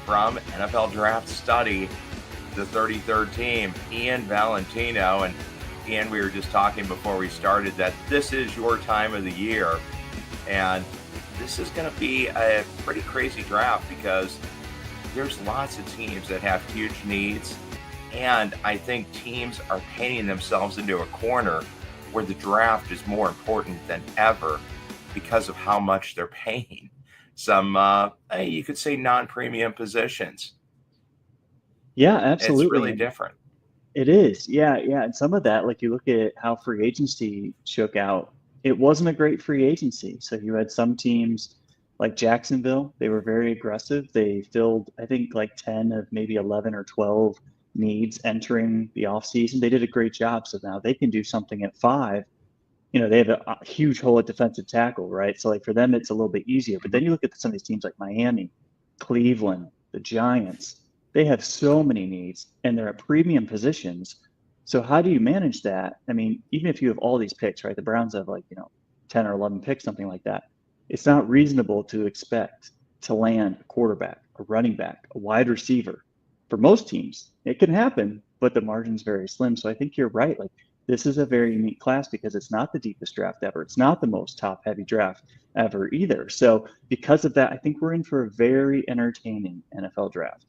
from NFL Draft Study, the 33rd team, Ian Valentino. And Ian, we were just talking before we started that this is your time of the year. And this is going to be a pretty crazy draft because there's lots of teams that have huge needs. And I think teams are painting themselves into a corner where the draft is more important than ever because of how much they're paying some, you could say, non-premium positions. Yeah, It's absolutely. really And different. it is. Yeah, yeah. And some of that, like you look at how free agency shook out, it wasn't a great free agency. So you had some teams like Jacksonville, they were very aggressive. They filled, I think, like 10 of maybe 11 or 12 needs entering the offseason. They did a great job. So now they can do something at five. They have a huge hole at defensive tackle, right? So like for them, it's a little bit easier. But then Mhm. you look at some of these teams like Miami, Cleveland, the Giants. They have so many needs and they're at premium positions. So how do you manage that? I mean, even if you have all these picks, right? The Browns have like, 10 or 11 picks, something like that. It's not reasonable to expect to land a quarterback, a running back, a wide receiver. For most teams, it can happen, but the margin's very slim. So I think you're right. Like this is a very unique class because it's not the deepest draft ever. It's not the most top heavy draft ever either. So because of that, I think we're in for a very entertaining NFL draft.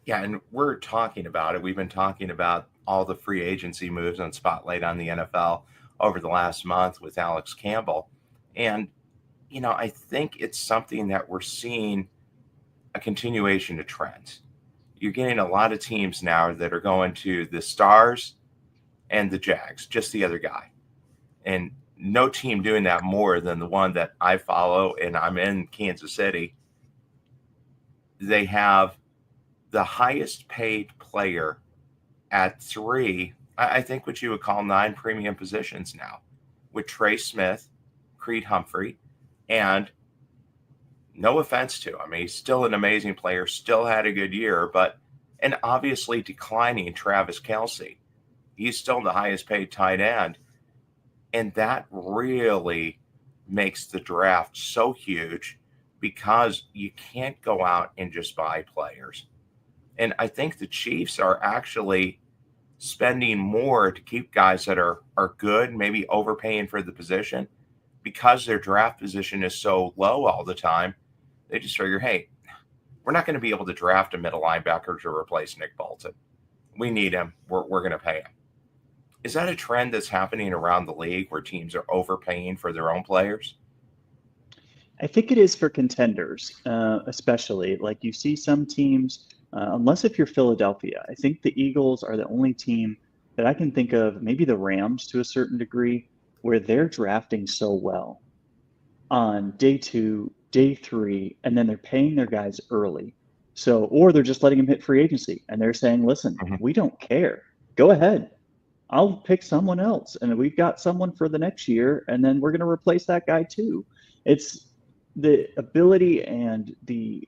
Yeah, and we're talking about it. We've been talking about all the free agency moves on Spotlight on the NFL over the last month with Alex Campbell. And, I think it's something that we're seeing a continuation of trends. You're getting a lot of teams now that are going to the Stars and the Jags, just the other guy. And no team doing that more than the one that I follow, and I'm in Kansas City. They have the highest paid player at three, I think what you would call nine premium positions now, with Trey Smith, Creed Humphrey, and no offense to him, he's still an amazing player, still had a good year, but and obviously declining Travis Kelce. He's still the highest paid tight end. And that really makes the draft so huge because you can't go out and just buy players. And I think the Chiefs are actually spending more to keep guys that are good, maybe overpaying for the position because their draft position is so low all the time. They just figure, hey, we're not going to be able to draft a middle linebacker to replace Nick Bolton. We need him. We're going to pay him. Is that a trend that's happening around the league where teams are overpaying for their own players? I think it is for contenders, especially. Like you see some teams, unless if you're Philadelphia, I think the Eagles are the only team that I can think of, maybe the Rams to a certain degree, where they're drafting so well on day two, day three, and then they're paying their guys early. So, or they're just letting them hit free agency and they're saying, listen, Mhm. we don't care. Go ahead. I'll pick someone else. And we've got someone for the next year, and then we're going to replace that guy too. It's the ability and the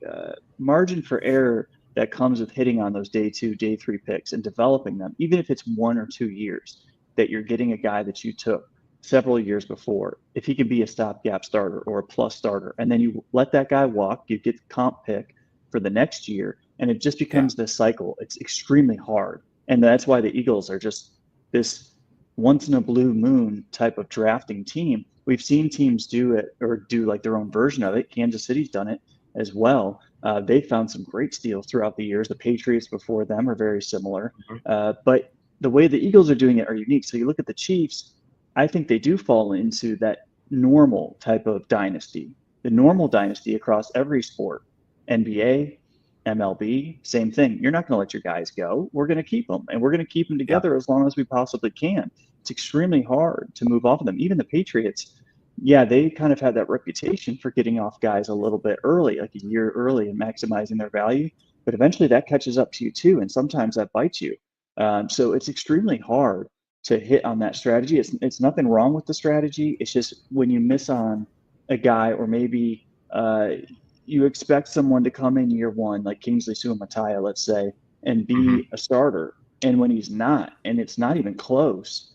margin for error that comes with hitting on those day two, day three picks and developing them, even if it's 1 or 2 years, that you're getting a guy that you took several years before. If he can be a stopgap starter or a plus starter, and then you let that guy walk, you get the comp pick for the next year, and it just Yeah. becomes this cycle. It's extremely hard. And that's why the Eagles are just this once in a blue moon type of drafting team. We've seen teams do it or do like their own version of it. Kansas City's done it as well. They found some great steals throughout the years. The Patriots before them are very similar. Mhm. But the way the Eagles are doing it are unique. So you look at the Chiefs, I think they do fall into that normal type of dynasty, the normal dynasty across every sport, NBA, MLB, same thing. You're not going to let your guys go. We're going to keep them, and we're going to keep them Yeah. together as long as we possibly can. It's extremely hard to move off of them. Even the Patriots, yeah, they kind of had that reputation for getting off guys a little bit early, like a year early, and maximizing their value. But eventually that catches up to you too, and sometimes that bites you. So it's extremely hard to hit on that strategy. It's nothing wrong with the strategy. It's just when you miss on a guy, or maybe you expect someone to come in year one, like Kingsley Suamataia, let's say, and Hmm. be a starter. And when he's not, and it's not even close,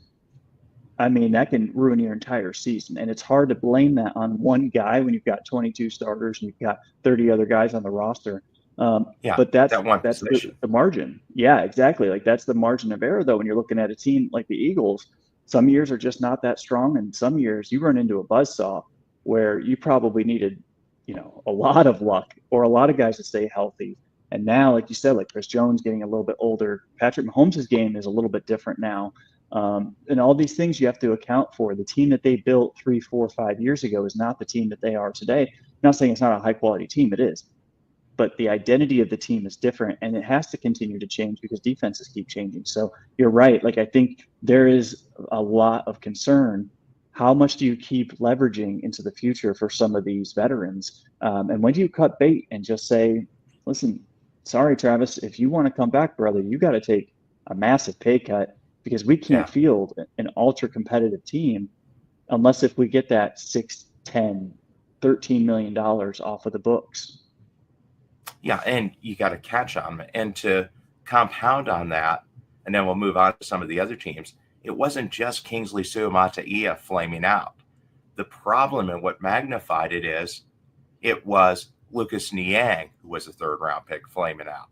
I mean, that can ruin your entire season. And it's hard to blame that on one guy when you've got 22 starters and you've got 30 other guys on the roster. Yeah, But that's that one that's position. the margin. Yeah, exactly. Like that's the margin of error though when you're looking at a team like the Eagles. Some years are just not that strong, and some years you run into a buzzsaw where you probably needed, a lot of luck or a lot of guys to stay healthy. And now, like you said, like Chris Jones getting a little bit older, Patrick Mahomes' game is a little bit different now. And all these things you have to account for. The team that they built 3, 4, 5 years ago is not the team that they are today. I'm not saying it's not a high quality team, it is, but the identity of the team is different and it has to continue to change because defenses keep changing. So you're right. Like I think there is a lot of concern. How much do you keep leveraging into the future for some of these veterans? And when do you cut bait and just say, listen, sorry, Travis, if you want to come back, brother, you got to take a massive pay cut because we can't Yeah. field an ultra competitive team unless if we get that 6, 10, $13 million off of the books. Yeah, and you got to catch on them. And to compound on that, and then we'll move on to some of the other teams, it wasn't just Kingsley Suamataia flaming out. The problem and what magnified it was Lucas Niang, who was a third-round pick, flaming out.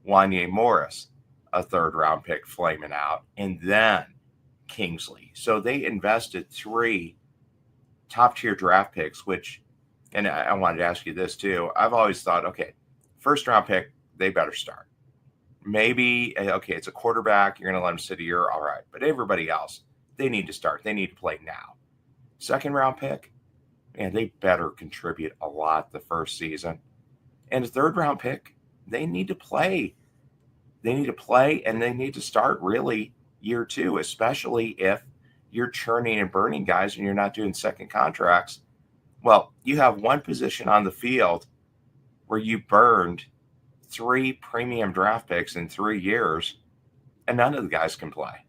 Wanye Morris, a third-round pick, flaming out. And then Kingsley. So they invested 3 top-tier draft picks, which, and I wanted to ask you this too. I've always thought, okay, first round pick, they better start. Maybe, okay, it's a quarterback. You're going to let them sit a year. All right. But everybody else, they need to start. They need to play now. Second round pick, man, they better contribute a lot the first season. And a third round pick, they need to play. They need to play and they need to start really year 2, especially if you're churning and burning guys and you're not doing second contracts. Well, you have one position on the field where you burned 3 premium draft picks in 3 years, and none of the guys can play.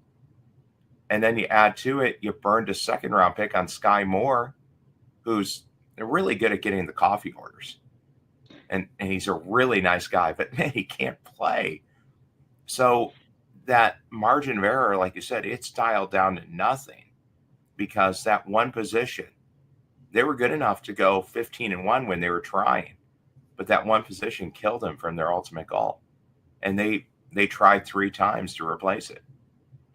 And then you add to it, you burned a second round pick on Sky Moore, who's really good at getting the coffee orders. And he's a really nice guy, but man, he can't play. So that margin of error, like you said, it's dialed down to nothing because that one position, they were good enough to go 15-1 when they were trying, but that one position killed them from their ultimate goal. And they tried 3 times to replace it.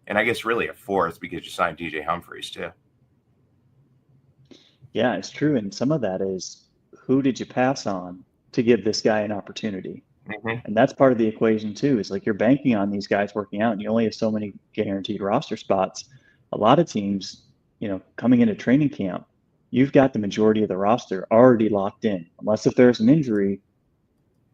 And I guess really a 4th because you signed DJ Humphries too. Yeah, it's true. And some of that is who did you pass on to give this guy an opportunity? Mm-hmm. And that's part of the equation too, is like you're banking on these guys working out and you only have so many guaranteed roster spots. A lot of teams, coming into training camp, you've got the majority of the roster already locked in. Unless if there's an injury,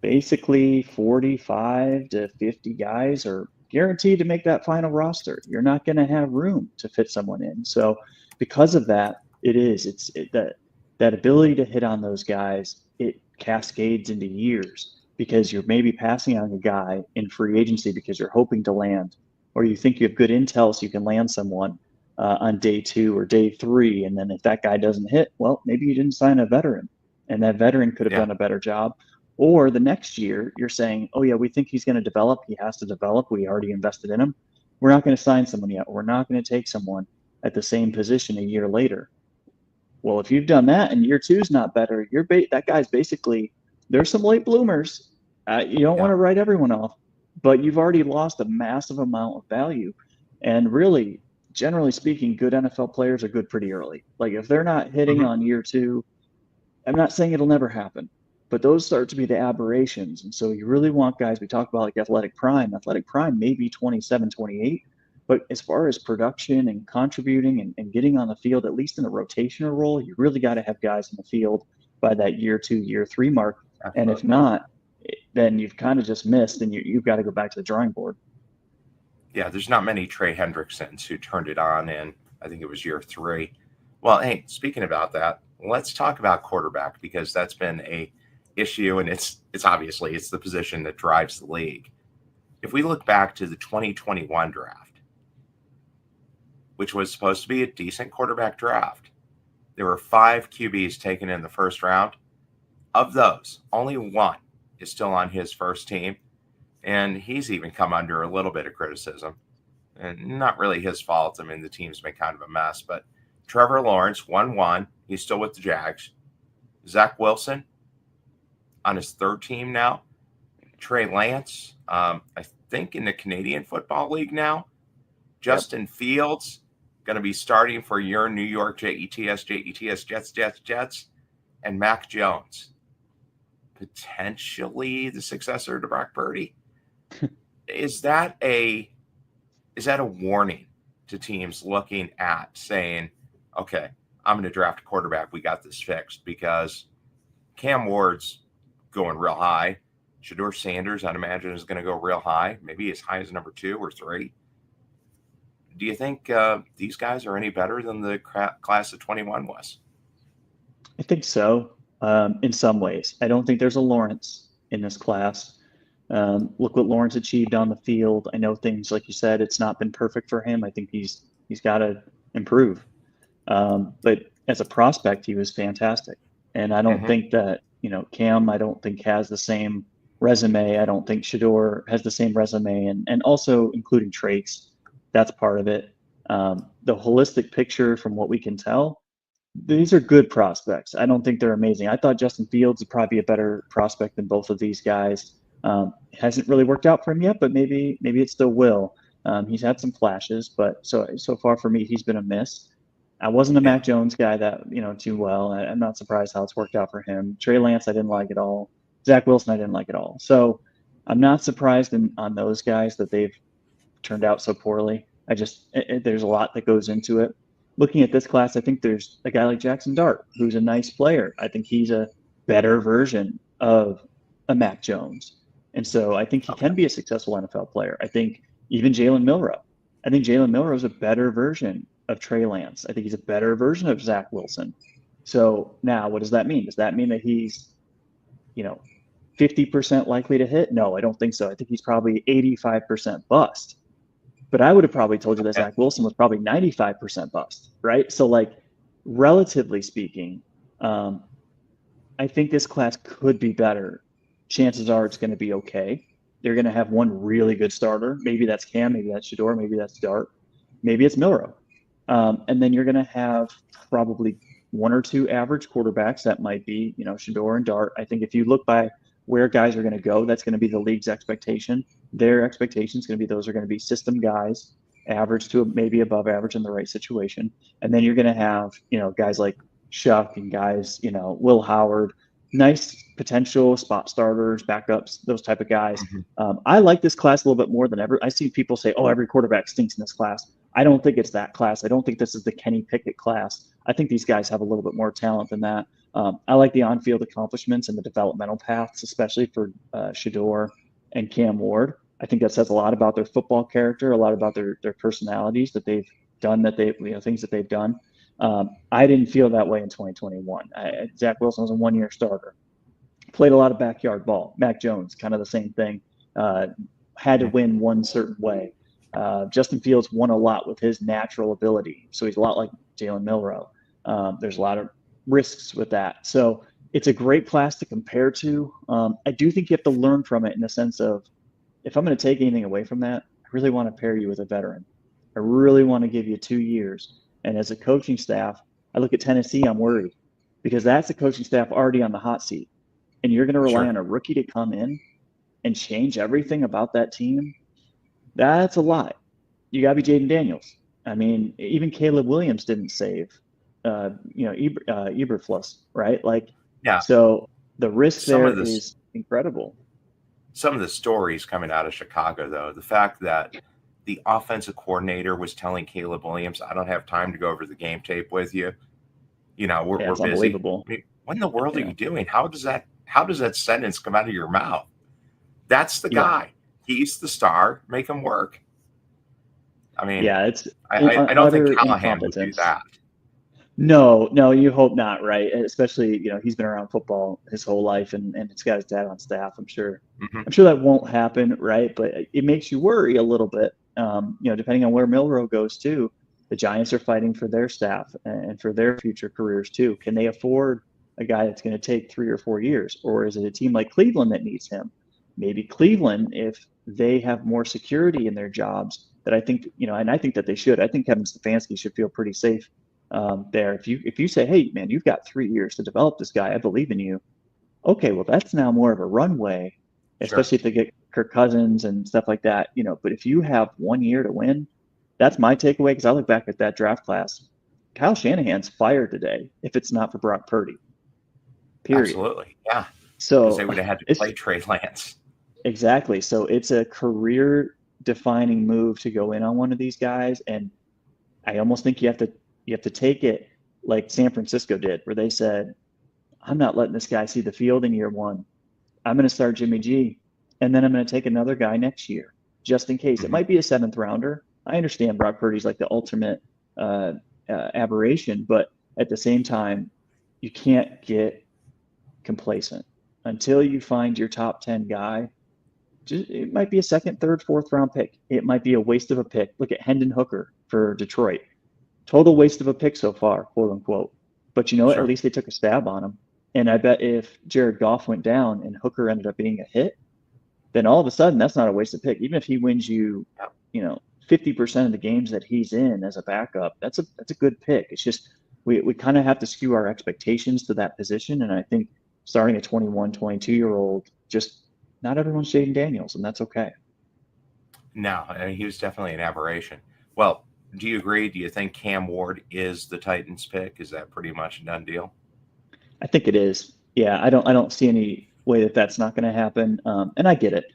basically 45 to 50 guys are guaranteed to make that final roster. You're not going to have room to fit someone in. So because of that, that ability to hit on those guys, it cascades into years because you're maybe passing on a guy in free agency because you're hoping to land, or you think you have good intel so you can land someone on day 2 or day 3. And then if that guy doesn't hit, well, maybe you didn't sign a veteran and that veteran could have done a better job. Or the next year you're saying, oh yeah, we think he's going to develop. He has to develop. We already invested in him. We're not going to sign someone yet. We're not going to take someone at the same position a year later. Well, if you've done that and year 2 is not better, that guy's basically, there's some late bloomers. You don't want to write everyone off, but you've already lost a massive amount of value. And really, generally speaking, good NFL players are good pretty early. Like if they're not hitting on year 2, I'm not saying it'll never happen, but those start to be the aberrations. And so you really want guys, we talk about like athletic prime may be 27, 28. But as far as production and contributing and getting on the field, at least in a rotational role, you really got to have guys in the field by that year 2, year 3 mark. Absolutely. And if not, then you've kind of just missed and you've got to go back to the drawing board. Yeah, there's not many Trey Hendricksons who turned it on in, I think it was year 3. Well, hey, speaking about that, let's talk about quarterback because that's been a issue and it's obviously it's the position that drives the league. If we look back to the 2021 draft, which was supposed to be a decent quarterback draft, there were 5 QBs taken in the first round. Of those, only 1 is still on his first team, and he's even come under a little bit of criticism. And not really his fault. I mean, the team's been kind of a mess, but Trevor Lawrence, 1-1. He's still with the Jags. Zach Wilson on his 3rd team now. Trey Lance. I think in the Canadian Football League now. Yep. Justin Fields going to be starting for your New York Jets, and Mac Jones, potentially the successor to Brock Purdy. Is that a warning to teams looking at saying, okay, I'm going to draft a quarterback. We got this fixed, because Cam Ward's going real high. Shedeur Sanders, I'd imagine, is going to go real high, maybe as high as number 2 or 3. Do you think these guys are any better than the class of 21 was? I think so, in some ways. I don't think there's a Lawrence in this class. Look what Lawrence achieved on the field. I know things, like you said, it's not been perfect for him. I think he's got to improve. But as a prospect, he was fantastic. And I don't think that, Cam, I don't think has the same resume. I don't think Shedeur has the same resume, and also including traits. That's part of it. The holistic picture, from what we can tell, these are good prospects. I don't think they're amazing. I thought Justin Fields would probably be a better prospect than both of these guys. Hasn't really worked out for him yet, but maybe it still will. He's had some flashes, but so far for me, he's been a miss. I wasn't a Mac Jones guy that, too well. I'm not surprised how it's worked out for him. Trey Lance, I didn't like at all. Zach Wilson, I didn't like at all. So I'm not surprised on those guys that they've turned out so poorly. There's a lot that goes into it. Looking at this class, I think there's a guy like Jackson Dart, who's a nice player. I think he's a better version of a Mac Jones. And so I think he can be a successful NFL player. I think even Jalen Milroe. I think Jalen Milroe is a better version of Trey Lance. I think he's a better version of Zach Wilson. So now what does that mean? Does that mean that he's, 50% likely to hit? No, I don't think so. I think he's probably 85% bust. But I would have probably told you that Zach Wilson was probably 95% bust, right? So, relatively speaking, I think this class could be better. Chances are it's going to be okay. They're going to have one really good starter. Maybe that's Cam, maybe that's Shedeur, maybe that's Dart, maybe it's Milroe. And then you're going to have probably one or two average quarterbacks. That might be, Shedeur and Dart. I think if you look by where guys are going to go, that's going to be the league's expectation. Their expectation is going to be those are going to be system guys, average to maybe above average in the right situation. And then you're going to have, guys like Shuck and guys, Will Howard, nice potential spot starters, backups, those type of guys. I like this class a little bit more than ever. I see people say, oh, every quarterback stinks in this class. I don't think it's that class. I don't think this is the Kenny Pickett class. I think these guys have a little bit more talent than that. I like the on-field accomplishments and the developmental paths, especially for Shedeur and Cam Ward. I think that says a lot about their football character, a lot about their personalities that they've done, things that they've done. I didn't feel that way in 2021. Zach Wilson was a one-year starter. Played a lot of backyard ball. Mac Jones, kind of the same thing. Had to win one certain way. Justin Fields won a lot with his natural ability. So he's a lot like Jalen Milroe. There's a lot of risks with that. So it's a great class to compare to. I do think you have to learn from it in the sense of, if I'm going to take anything away from that, I really want to pair you with a veteran. I really want to give you 2 years. And as a coaching staff, I look at Tennessee, I'm worried, because that's a coaching staff already on the hot seat. And you're going to rely on a rookie to come in and change everything about that team. That's a lot. You got to be Jaden Daniels. I mean, even Caleb Williams didn't save, Eberflus, right? So the risk there is incredible. Some of the stories coming out of Chicago, though, the fact that the offensive coordinator was telling Caleb Williams, I don't have time to go over the game tape with you. We're busy. Unbelievable. I mean, what in the world are you doing? How does that sentence come out of your mouth? That's the guy. He's the star. Make him work. I mean, I don't think Callahan would do that. No, you hope not, right? Especially, he's been around football his whole life, and it's got his dad on staff. I'm sure that won't happen, right? But it makes you worry a little bit. Depending on where Milroe goes too, the Giants are fighting for their staff and for their future careers too. Can they afford a guy that's going to take 3 or 4 years, or is it a team like Cleveland that needs him? Maybe Cleveland, if they have more security in their jobs, that I think, and I think that they should. I think Kevin Stefanski should feel pretty safe there. If you say, hey, man, you've got 3 years to develop this guy, I believe in you. Okay, well, that's now more of a runway Sure. especially if they get Kirk Cousins and stuff like that, but if you have 1 year to win, that's my takeaway because I look back at that draft class. Kyle Shanahan's fired today if it's not for Brock Purdy, period. Absolutely. Yeah. Because they So would have had to it's play Trey Lance. exactly. So it's a career defining move to go in on one of these guys. And I almost think you have to take it like San Francisco did, where they said, I'm not letting this guy see the field in year one. I'm going to start Jimmy G, and then I'm going to take another guy next year, just in case. It Mhm. might be a seventh rounder. I understand Brock Purdy's like the ultimate uh, aberration, but at the same time, you can't get complacent until you find your top 10 guy. It might be a second, third, fourth round pick. It might be a waste of a pick. Look at Hendon Hooker for Detroit. Total waste of a pick so far, quote unquote. But you know what? At Sure. least they took a stab on him. And I bet if Jared Goff went down and Hooker ended up being a hit, then all of a sudden that's not a wasted pick. Even if he wins you, Yeah. 50% of the games that he's in as a backup, that's a good pick. It's just we kind of have to skew our expectations to that position. And I think starting a 21, 22-year-old, just not everyone's Jaden Daniels, and that's okay. No, I mean, he was definitely an aberration. Well, do you agree? Do you think Cam Ward is the Titans pick? Is that pretty much a done deal? I think it is. Yeah, I don't see any way that that's not going to happen. And I get it.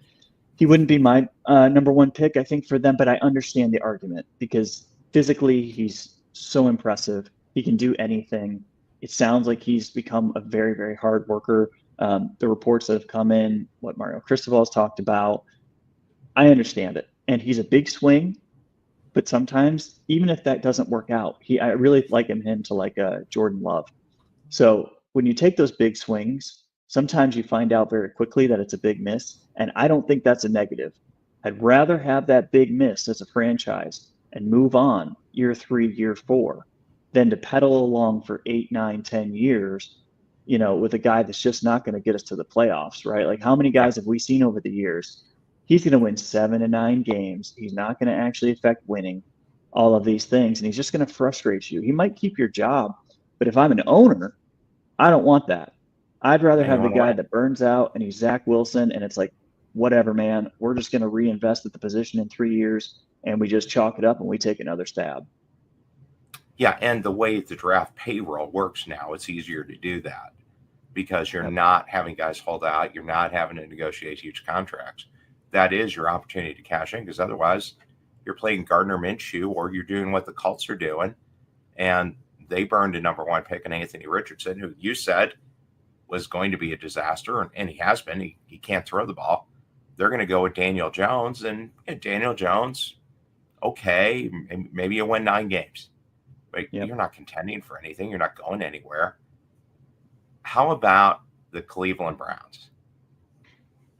He wouldn't be my number one pick, I think, for them, but I understand the argument because physically he's so impressive. He can do anything. It sounds like he's become a very, very hard worker. The reports that have come in, what Mario Cristobal has talked about, I understand it. And he's a big swing, but sometimes even if that doesn't work out, I really liken him to like a Jordan Love. So when you take those big swings, sometimes you find out very quickly that it's a big miss. And I don't think that's a negative. I'd rather have that big miss as a franchise and move on year 3, year 4, than to pedal along for 8, 9, 10 years, with a guy that's just not going to get us to the playoffs, right? Like how many Yeah. guys have we seen over the years? He's going to win 7 to 9 games. He's not going to actually affect winning, all of these things. And he's just going to frustrate you. He might keep your job, but if I'm an owner, I don't want that. I'd rather And you have the want to guy win. that burns out and he's Zach Wilson and it's like, whatever, man, we're just going to reinvest at the position in 3 years and we just chalk it up and we take another stab. Yeah, and the way the draft payroll works now, it's easier to do that because you're Yep. not having guys hold out. You're not having to negotiate huge contracts. That is your opportunity to cash in because otherwise you're playing Gardner Minshew or you're doing what the Colts are doing. And they burned a number one pick in Anthony Richardson, who you said was going to be a disaster, and he has been. He can't throw the ball. They're going to go with Daniel Jones, and Daniel Jones, okay, maybe you win 9 games, but Yep. you're not contending for anything. You're not going anywhere. How about the Cleveland Browns?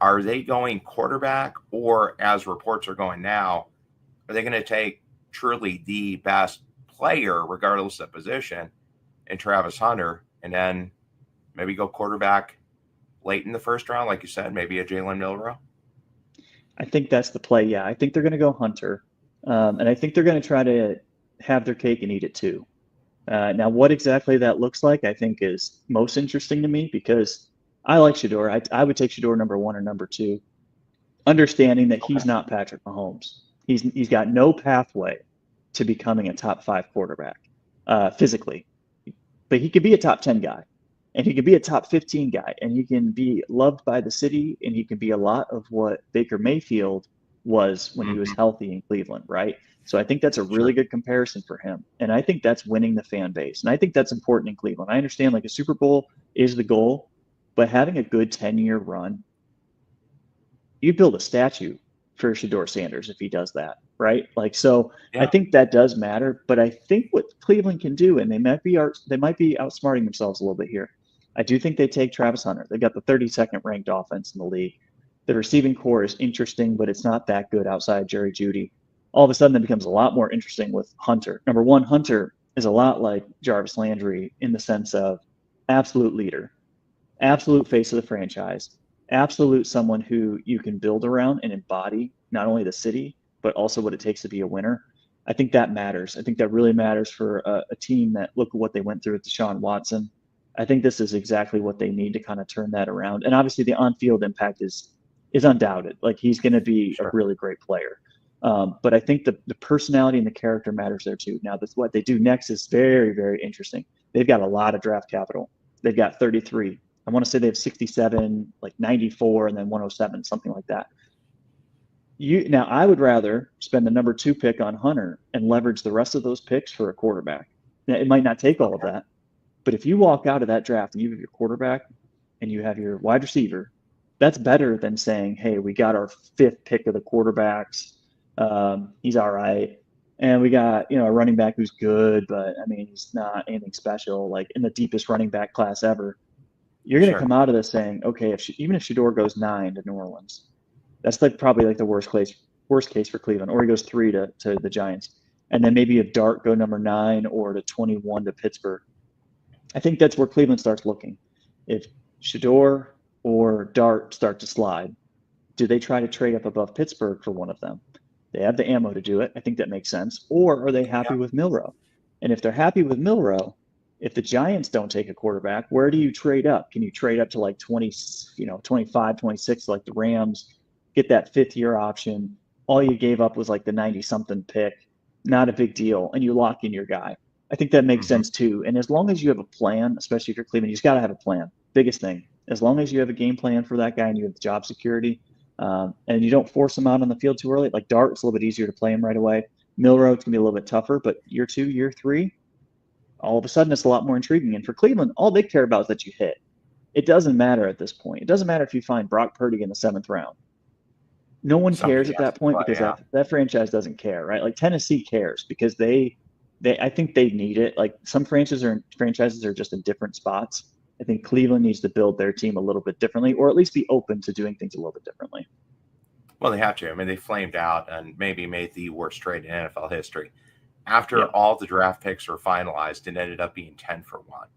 Are they going quarterback, or as reports are going now, are they going to take truly the best player, regardless of position, and Travis Hunter, and then maybe go quarterback late in the first round, like you said, maybe a Jalen Milrow? I think that's the play. Yeah. I think they're going to go Hunter. And I think they're going to try to have their cake and eat it too. Now, what exactly that looks like, I think, is most interesting to me because I like Shador. I would take Shador number one or number two, understanding that Okay. he's not Patrick Mahomes. He's got no pathway to becoming a top 5 quarterback physically, but he could be a top 10 guy, and he could be a top 15 guy, and he can be loved by the city, and he can be a lot of what Baker Mayfield was when he was Mm-hmm. healthy in Cleveland, right? So I think that's a really Sure. good comparison for him, and I think that's winning the fan base, and I think that's important in Cleveland. I understand like a Super Bowl is the goal, but having a good 10-year run, you build a statue for Shador Sanders if he does that, right? Like so, I Yeah. think that does matter. But I think what Cleveland can do, and they might be outsmarting themselves a little bit here. I do think they take Travis Hunter. They got the 32nd ranked offense in the league. The receiving core is interesting, but it's not that good outside Jerry Jeudy. All of a sudden, it becomes a lot more interesting with Hunter. Number one, Hunter is a lot like Jarvis Landry in the sense of absolute leader, absolute face of the franchise, absolute someone who you can build around and embody not only the city, but also what it takes to be a winner. I think that matters. I think that really matters for a team that look at what they went through with Deshaun Watson. I think this is exactly what they need to kind of turn that around. And obviously, the on-field impact is undoubted. Like he's going to be a Sure. really great player. But I think the personality and the character matters there too. Now, that's what they do next is very, very interesting. They've got a lot of draft capital. They've got 33. I want to say they have 67, like 94, and then 107, something like that. Now, I would rather spend the number 2 pick on Hunter and leverage the rest of those picks for a quarterback. Now, it might not take all of Okay. that, but if you walk out of that draft and you have your quarterback and you have your wide receiver, that's better than saying, hey, we got our 5th pick of the quarterbacks. He's all right. And we got, a running back who's good, but I mean, he's not anything special, like in the deepest running back class ever. You're going to Sure. come out of this saying, okay, even if Shador goes 9 to New Orleans, that's like probably like the worst case for Cleveland, or he goes 3 to the Giants. And then maybe if Dart go number 9 or to 21 to Pittsburgh. I think that's where Cleveland starts looking. If Shador or Dart start to slide, do they try to trade up above Pittsburgh for one of them? They have the ammo to do it. I think that makes sense. Or are they happy Yeah. with Milrow? And if they're happy with Milrow, if the Giants don't take a quarterback, where do you trade up? Can you trade up to like 20, 25, 26, like the Rams, get that 5th-year option? All you gave up was like the 90-something pick. Not a big deal. And you lock in your guy. I think that makes Hmm. sense too. And as long as you have a plan, especially if you're Cleveland, you just got to have a plan. Biggest thing. As long as you have a game plan for that guy and you have job security, and you don't force him out on the field too early. Like Dart, it's a little bit easier to play him right away. Milrow, it's going to be a little bit tougher, but year 2, year 3, all of a sudden it's a lot more intriguing. And for Cleveland, all they care about is that you hit. It doesn't matter at this point. It doesn't matter if you find Brock Purdy in the 7th round. No one cares Somebody at has that to point play. because Yeah. that franchise doesn't care, right? Like Tennessee cares because they I think they need it. Like some franchises are just in different spots. I think Cleveland needs to build their team a little bit differently, or at least be open to doing things a little bit differently. Well, they have to. I mean, they flamed out and maybe made the worst trade in NFL history. After Yeah. all the draft picks were finalized, it ended up being 10 for 1,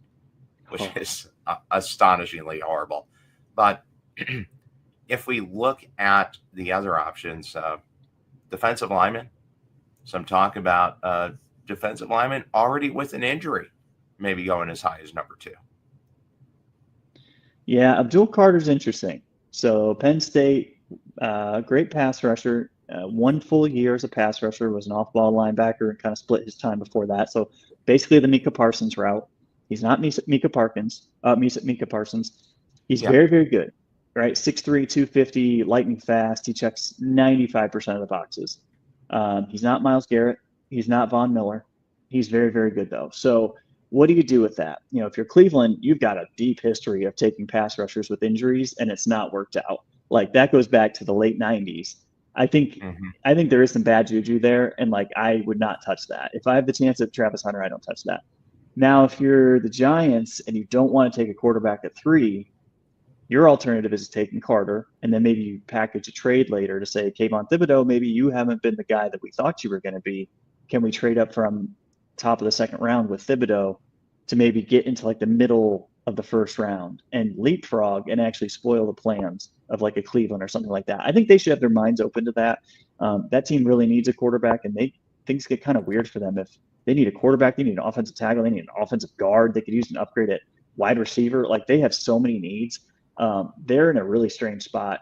which Oh, is astonishingly horrible. But if we look at the other options, defensive lineman, some talk about defensive lineman already with an injury, maybe going as high as number 2. yeah. Abdul Carter's interesting. So Penn State, great pass rusher. 1 full year as a pass rusher, was an off-ball linebacker, and kind of split his time before that. So basically the Mika Parsons route. He's not Mika Parsons. He's Yeah. very, very good, right? 6'3", 250, lightning fast. He checks 95% of the boxes. He's not Myles Garrett. He's not Von Miller. He's very, very good though. So what do you do with that? If you're Cleveland, you've got a deep history of taking pass rushers with injuries, and it's not worked out. Like that goes back to the late 90s. I think Hmm. I think there is some bad juju there, and like I would not touch that. If I have the chance at Travis Hunter, I don't touch that. Now, if you're the Giants and you don't want to take a quarterback at 3, your alternative is taking Carter, and then maybe you package a trade later to say, Kayvon Thibodeau, maybe you haven't been the guy that we thought you were going to be. Can we trade up from top of the 2nd round with Thibodeau to maybe get into like the middle of the 1st round and leapfrog and actually spoil the plans of like a Cleveland or something like that? I think they should have their minds open to that. That team really needs a quarterback, and things get kind of weird for them if they need a quarterback, they need an offensive tackle, they need an offensive guard, they could use an upgrade at wide receiver. Like they have so many needs. They're in a really strange spot.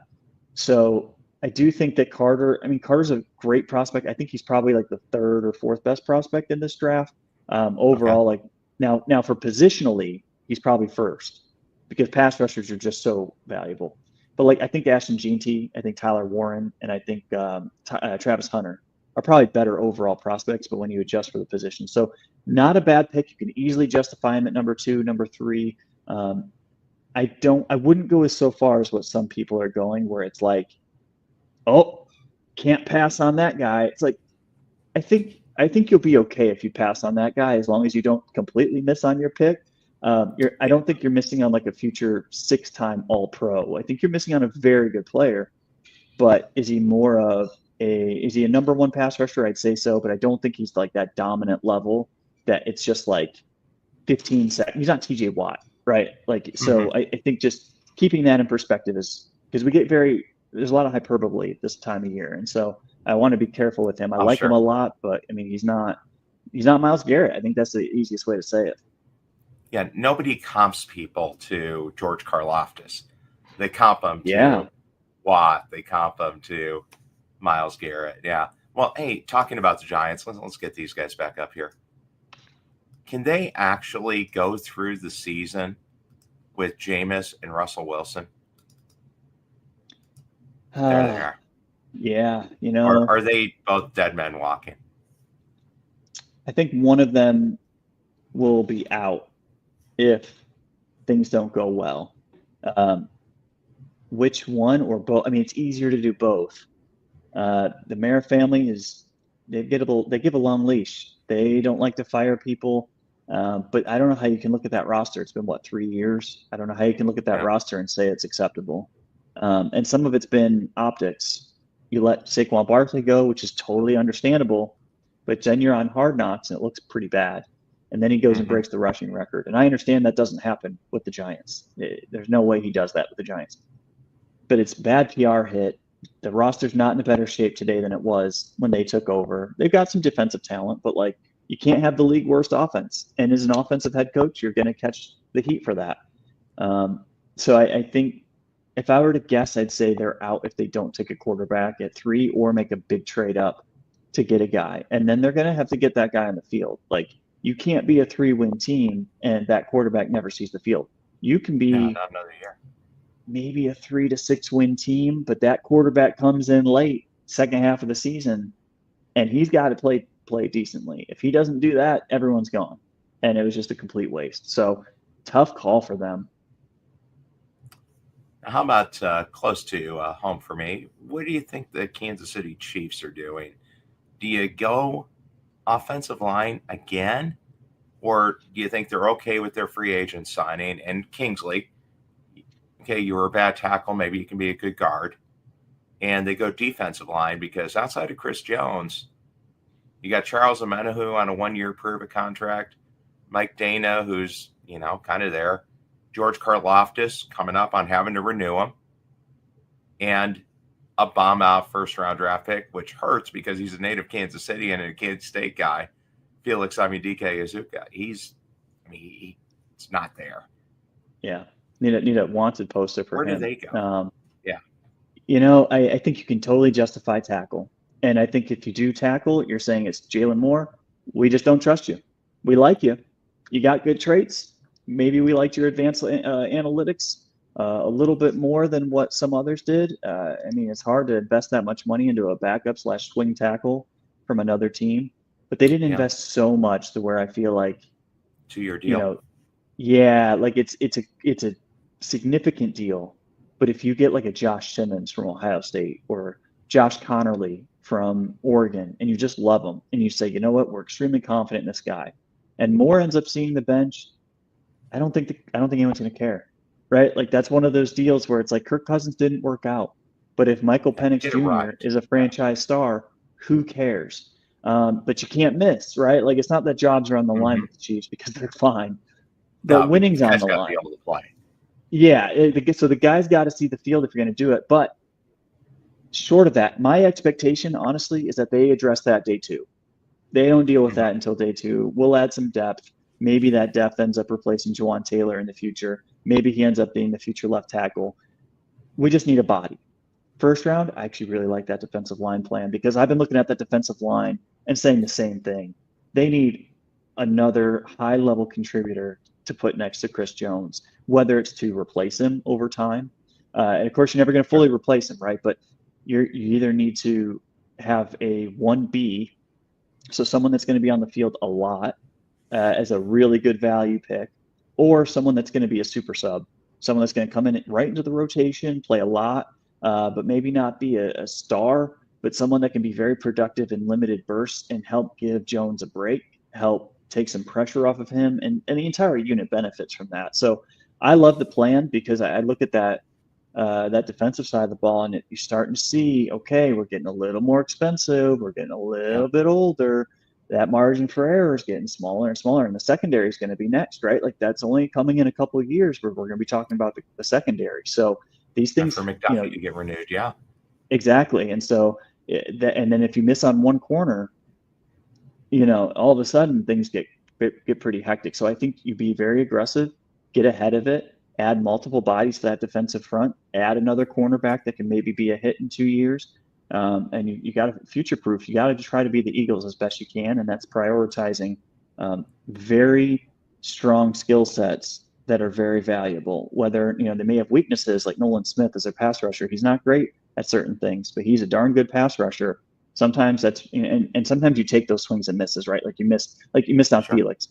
So I do think that Carter's a great prospect. I think he's probably like the 3rd or 4th best prospect in this draft. Okay. Overall, like now for positionally, he's probably 1st because pass rushers are just so valuable. But like I think Ashton Jeanty, I think Tyler Warren, and I think Travis Hunter are probably better overall prospects. But when you adjust for the position, so not a bad pick. You can easily justify him at number 2, number 3. I wouldn't go as so far as what some people are going, where it's like, oh, can't pass on that guy. It's like I think you'll be okay if you pass on that guy as long as you don't completely miss on your pick. I don't think you're missing on like a future 6-time All-Pro. I think you're missing on a very good player, but is he a number 1 pass rusher? I'd say so, but I don't think he's like that dominant level that it's just like 15 seconds. He's not TJ Watt, right? Like, Hmm. so I think just keeping that in perspective is because there's a lot of hyperbole this time of year. And so I want to be careful with him. I Oh, like him sure. a lot, but I mean, he's not Myles Garrett. I think that's the easiest way to say it. Yeah. Nobody comps people to George Karlaftis. They comp him Yeah. to Watt. They comp him to Myles Garrett. Yeah. Well, hey, talking about the Giants, let's get these guys back up here. Can they actually go through the season with Jameis and Russell Wilson? They're there. Yeah, Or are they both dead men walking? I think one of them will be out if things don't go well. Um, which one or both? I mean, it's easier to do both. The Mayer family they give a long leash. They don't like to fire people, but I don't know how you can look at that roster. It's been what, 3 years? I don't know how you can look at that Yeah. roster and say it's acceptable. And some of it's been optics. You let Saquon Barkley go, which is totally understandable, but then you're on Hard Knocks and it looks pretty bad. And then he goes and breaks the rushing record. And I understand that doesn't happen with the Giants. There's no way he does that with the Giants. But it's bad PR hit. The roster's not in a better shape today than it was when they took over. They've got some defensive talent, but like you can't have the league worst offense. And as an offensive head coach, you're going to catch the heat for that. So I think if I were to guess, I'd say they're out if they don't take a quarterback at 3 or make a big trade up to get a guy. And then they're going to have to get that guy on the field. Like you can't be a 3-win team and that quarterback never sees the field. You can be not another year. Maybe a 3 to 6 win team, but that quarterback comes in late, second half of the season, and he's got to play decently. If he doesn't do that, everyone's gone. And it was just a complete waste. So tough call for them. How about close to home for me? What do you think the Kansas City Chiefs are doing? Do you go offensive line again? Or do you think they're okay with their free agent signing? And Kingsley, okay, you were a bad tackle. Maybe you can be a good guard. And they go defensive line because outside of Chris Jones, you got Charles Omenihu on a 1-year prove-it contract. Mike Dana, who's, kind of there. George Karlaftis coming up on having to renew him. And a bomb-out first-round draft pick, which hurts because he's a native Kansas City and a Kansas State guy. Felix Amudike-Izuka. He's not there. Yeah. Need a wanted poster for him. Where do they go? I think you can totally justify tackle. And I think if you do tackle, you're saying it's Jalen Moore. We just don't trust you. We like you. You got good traits. Maybe we liked your advanced analytics a little bit more than what some others did. It's hard to invest that much money into a backup / swing tackle from another team. But they didn't invest so much to where I feel like 2-year deal. Like it's a significant deal. But if you get like a Josh Simmons from Ohio State or Josh Connerly from Oregon, and you just love them, and you say, you know what, we're extremely confident in this guy, and Moore ends up seeing the bench, I don't think anyone's going to care, right? Like that's one of those deals where it's like Kirk Cousins didn't work out, but if Michael Penix Jr. is a franchise star, who cares? But you can't miss, right? Like it's not that jobs are on the line with the Chiefs because they're fine. But winning's on the line. Be able to play. Yeah, so the guy's got to see the field if you're going to do it. But short of that, my expectation, honestly, is that they address that day 2. They don't deal with that until day 2. We'll add some depth. Maybe that depth ends up replacing Juwan Taylor in the future. Maybe he ends up being the future left tackle. We just need a body. First round, I actually really like that defensive line plan because I've been looking at that defensive line and saying the same thing. They need another high-level contributor to put next to Chris Jones, whether it's to replace him over time. And of course, you're never going to fully replace him, right? But you either need to have a 1B, so someone that's going to be on the field a lot as a really good value pick, or someone that's going to be a super sub, someone that's going to come in right into the rotation, play a lot, but maybe not be a star, but someone that can be very productive in limited bursts and help give Jones a break, help take some pressure off of him, and the entire unit benefits from that. So I love the plan because I look at that defensive side of the ball, and you're starting to see, okay, we're getting a little more expensive, we're getting a little bit older. That margin for error is getting smaller and smaller, and the secondary is going to be next, right? Like that's only coming in a couple of years where we're going to be talking about the secondary. So these things, for McDuffie to get renewed, exactly. And so, and then if you miss on one corner, all of a sudden things get pretty hectic. So I think you be very aggressive, get ahead of it, add multiple bodies to that defensive front, add another cornerback that can maybe be a hit in 2 years. And you got to future proof. You got to try to be the Eagles as best you can. And that's prioritizing very strong skill sets that are very valuable. Whether, they may have weaknesses like Nolan Smith as a pass rusher. He's not great at certain things, but he's a darn good pass rusher. Sometimes that's, and sometimes you take those swings and misses, right? Like you missed on Sure. Felix.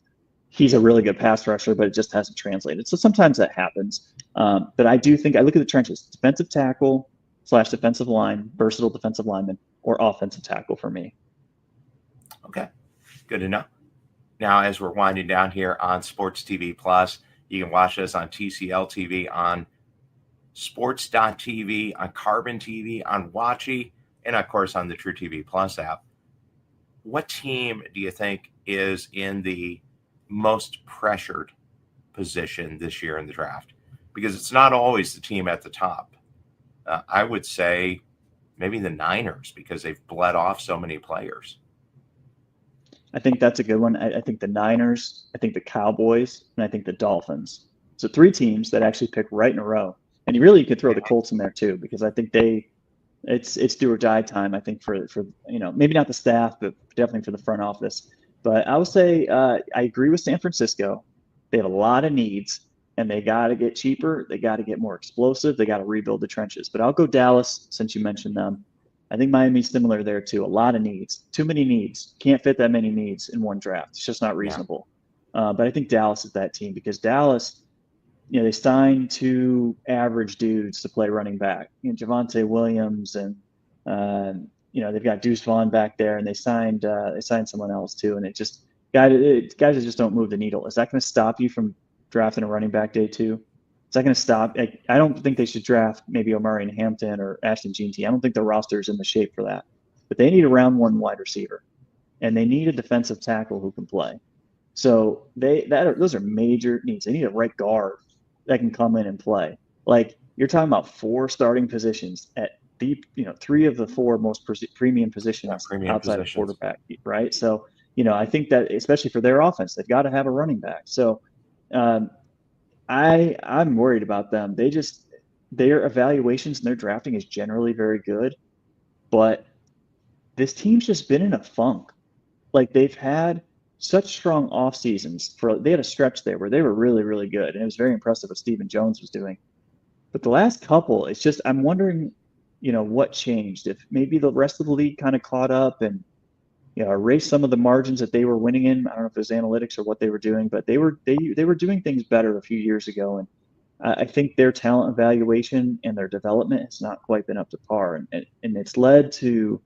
He's a really good pass rusher, but it just hasn't translated. So sometimes that happens. But I do think I look at the trenches: defensive tackle / defensive line, versatile defensive lineman, or offensive tackle for me. Okay. Good to know. Now, as we're winding down here on Sports TV Plus, you can watch us on TCL TV, on Sports.tv, on Carbon TV, on Watchy, and of course on the True TV Plus app. What team do you think is in the most pressured position this year in the draft? Because it's not always the team at the top. I would say maybe the Niners, because they've bled off so many players. I think that's a good one. I think the Niners, I think the Cowboys, and I think the Dolphins. So 3 teams that actually pick right in a row. And you could throw the Colts in there too, because I think it's do or die time. I think for maybe not the staff, but definitely for the front office. But I would say I agree with San Francisco. They have a lot of needs, and they got to get cheaper. They got to get more explosive. They got to rebuild the trenches. But I'll go Dallas since you mentioned them. I think Miami's similar there too. A lot of needs, too many needs. Can't fit that many needs in one draft. It's just not reasonable. But I think Dallas is that team because Dallas, they signed 2 average dudes to play running back. Javonte Williams and they've got Deuce Vaughn back there, and they signed someone else too. And it just guys that just don't move the needle. Is that going to stop you from drafting a running back day 2? Is that going to stop? I don't think they should draft maybe Omari and Hampton or Ashton Jeanty. I don't think the roster is in the shape for that. But they need a round 1 wide receiver, and they need a defensive tackle who can play. So those are major needs. They need a right guard that can come in and play. Like you're talking about 4 starting positions at the 3 of the 4 most premium positions outside of quarterback, right? So I think that especially for their offense, they've got to have a running back. So I'm worried about them. Their evaluations and their drafting is generally very good, but this team's just been in a funk. Like they've had such strong off seasons. They had a stretch there where they were really, really good, and it was very impressive what Stephen Jones was doing. But the last couple, it's just I'm wondering, what changed? If maybe the rest of the league kind of caught up and erased some of the margins that they were winning in. I don't know if it was analytics or what they were doing, but they were doing things better a few years ago, and I think their talent evaluation and their development has not quite been up to par, and it's led to,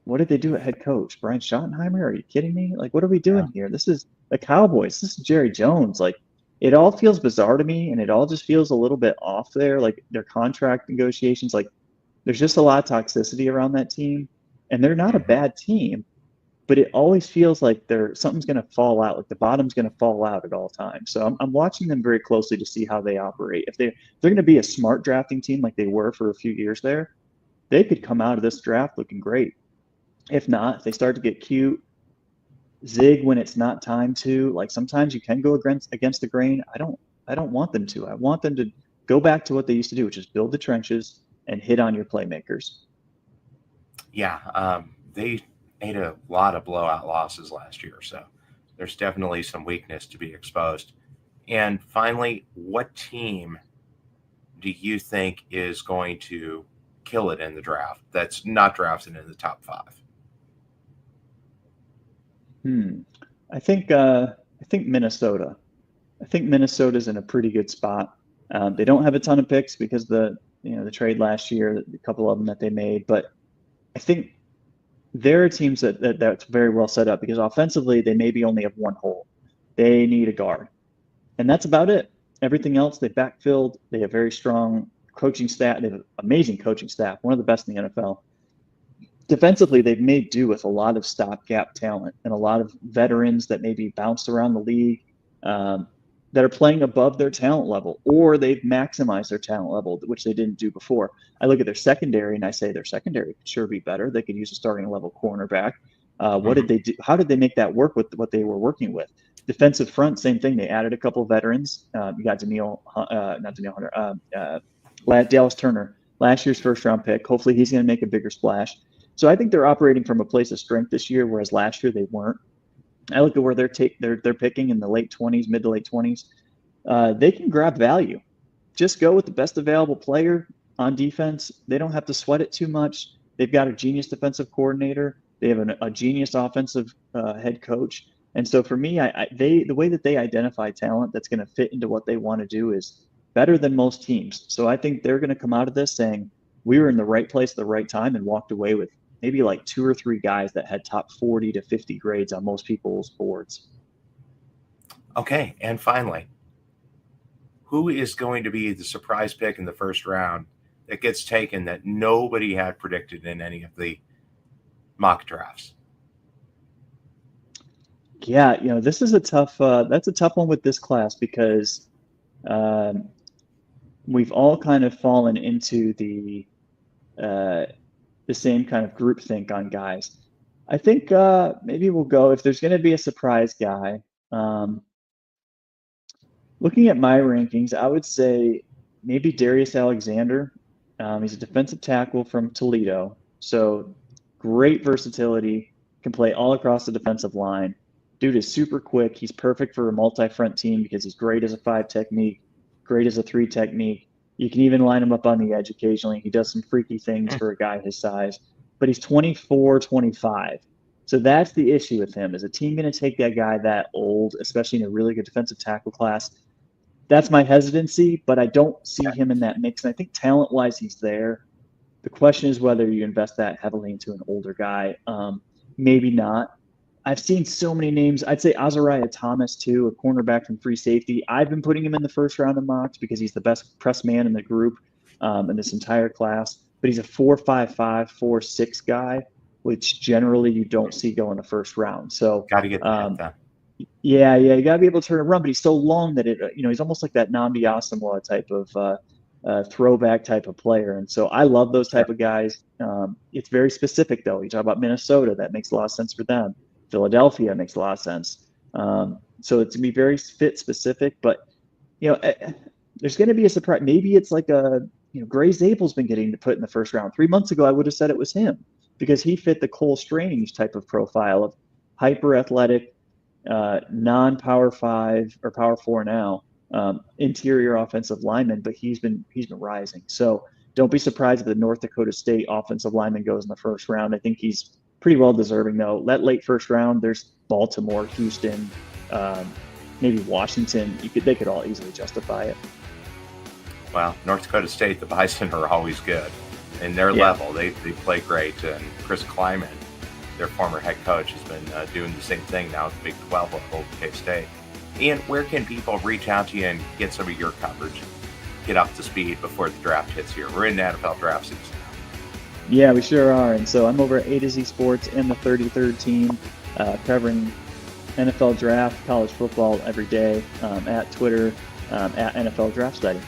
what did they do at head coach? Brian Schottenheimer? Are you kidding me? Like, what are we doing here? This is the Cowboys. This is Jerry Jones. Like, it all feels bizarre to me, and it all just feels a little bit off there. Like their contract negotiations, like there's just a lot of toxicity around that team, and they're not a bad team, but it always feels like something's going to fall out. Like the bottom's going to fall out at all times. So I'm watching them very closely to see how they operate. If they're going to be a smart drafting team like they were for a few years there, they could come out of this draft looking great. If not, if they start to get cute, zig when it's not time to, like sometimes you can go against the grain. I don't want them to. I want them to go back to what they used to do, which is build the trenches and hit on your playmakers. Yeah, they ate a lot of blowout losses last year, so there's definitely some weakness to be exposed. And finally, what team do you think is going to kill it in the draft that's not drafted in the top 5? I think Minnesota. I think Minnesota's in a pretty good spot. They don't have a ton of picks because the trade last year, a couple of them that they made, but I think there are teams that's very well set up because offensively they maybe only have one hole. They need a guard, and that's about it. Everything else they backfilled. They have very strong coaching staff. They have an amazing coaching staff, one of the best in the NFL. Defensively, they've made do with a lot of stopgap talent and a lot of veterans that maybe bounced around the league that are playing above their talent level, or they've maximized their talent level, which they didn't do before. I look at their secondary and I say their secondary could sure be better. They could use a starting level cornerback. What did they do? How did they make that work with what they were working with? Defensive front, same thing. They added a couple of veterans. You got Dallas Turner, last year's first round pick. Hopefully he's going to make a bigger splash. So I think they're operating from a place of strength this year, whereas last year they weren't. I look at where they're picking in the late 20s, mid to late 20s. They can grab value. Just go with the best available player on defense. They don't have to sweat it too much. They've got a genius defensive coordinator. They have a genius offensive head coach. And so for me, the way that they identify talent that's going to fit into what they want to do is better than most teams. So I think they're going to come out of this saying we were in the right place at the right time and walked away with maybe like 2 or 3 guys that had top 40 to 50 grades on most people's boards. Okay, and finally, who is going to be the surprise pick in the first round that gets taken that nobody had predicted in any of the mock drafts? Yeah, this is that's a tough one with this class because we've all kind of fallen into the same kind of groupthink on guys. I think maybe we'll go, if there's going to be a surprise guy, looking at my rankings, I would say maybe Darius Alexander. He's a defensive tackle from Toledo. So great versatility, can play all across the defensive line. Dude is super quick. He's perfect for a multi-front team because he's great as a 5 technique, great as a 3 technique. You can even line him up on the edge occasionally. He does some freaky things for a guy his size. But he's 24, 25. So that's the issue with him. Is a team going to take that guy that old, especially in a really good defensive tackle class? That's my hesitancy, but I don't see him in that mix. And I think talent-wise, he's there. The question is whether you invest that heavily into an older guy. Maybe not. I've seen so many names. I'd say Azariah Thomas, too, a cornerback from free safety. I've been putting him in the first round of mocks because he's the best press man in the group in this entire class. But he's a 4.55, 4.6 guy, which generally you don't see go in the first round. So got to get that. Yeah, you got to be able to turn and run, but he's so long that he's almost like that Nnamdi Asomugha type of throwback type of player. And so I love those type of guys. It's very specific, though. You talk about Minnesota, that makes a lot of sense for them. Philadelphia makes a lot of sense. So it's going to be very fit specific, but there's going to be a surprise. Maybe it's like Gray Zabel's been getting to put in the first round. 3 months ago, I would have said it was him because he fit the Cole Strange type of profile of hyper athletic, non-power 5 or power 4 now, interior offensive lineman, but he's been rising. So don't be surprised if the North Dakota State offensive lineman goes in the first round. I think he's pretty well deserving, though. That late first round, there's Baltimore, Houston, maybe Washington. They could all easily justify it. Well, North Dakota State, the Bison are always good in their level. They play great, and Chris Kleiman, their former head coach, has been doing the same thing now with the Big 12 at Old K-State. Ian, where can people reach out to you and get some of your coverage, get up to speed before the draft hits here? We're in NFL draft season. Yeah, we sure are. And so I'm over at A to Z Sports and the 33rd team, covering NFL draft, college football every day, at Twitter, at NFL Draft Study.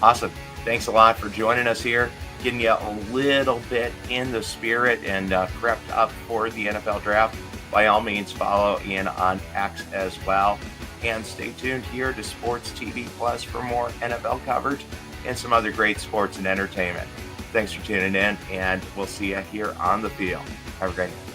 Awesome. Thanks a lot for joining us here, getting you a little bit in the spirit and prepped up for the NFL draft. By all means, follow Ian on X as well. And stay tuned here to Sports TV Plus for more NFL coverage and some other great sports and entertainment. Thanks for tuning in, and we'll see you here on the field. Have a great night.